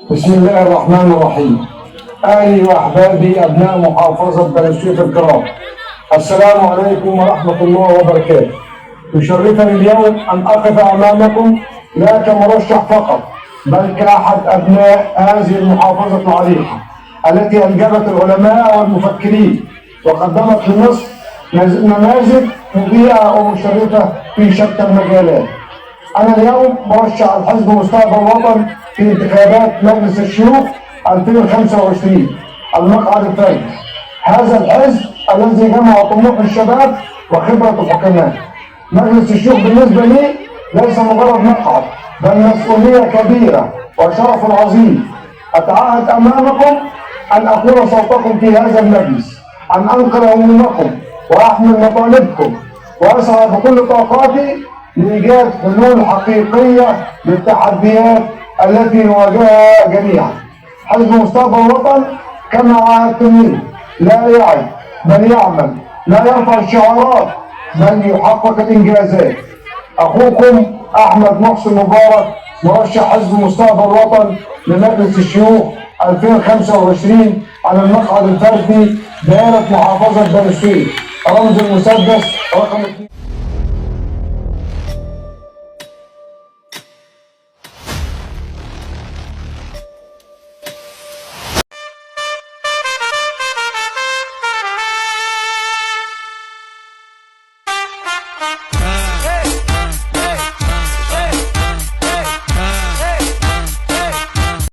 بسم الله الرحمن الرحيم. أهلي وأحبابي أبناء محافظة بني سويف الكرام، السلام عليكم ورحمة الله وبركاته. يشرفني اليوم أن أقف أمامكم لا كمرشح فقط، بل كأحد أبناء هذه المحافظة العريقة التي أنجبت العلماء والمفكرين وقدمت لمصر نماذج مضيئة ومشرفة في شتى المجالات. أنا اليوم مرشح الحزب مستقبل الوطن في انتخابات مجلس الشيوخ 2025 المقعد الثالث. هذا الحزب الذي جمع طموح الشباب وخبرة الحكماء. مجلس الشيوخ بالنسبة لي ليس مجرد مقعد، بل مسؤولية كبيرة وشرف عظيم. أتعهد أمامكم أن أكون صوتكم في هذا المجلس، أن أنقل همومكم وأحمل مطالبكم، وأسعى بكل طاقاتي لإيجاد حلول حقيقية للتحديات التي نواجهها جميعا. حزب مستقبل الوطن كما عاهدتني لا يعد بل يعمل، لا يرفع الشعارات بل يحقق الإنجازات. أخوكم أحمد محسن مبارك، مرشح حزب مستقبل الوطن لمجلس الشيوخ 2025 على المقعد الفردي دائرة محافظة بني سويف، رمز المسدس رقم 2.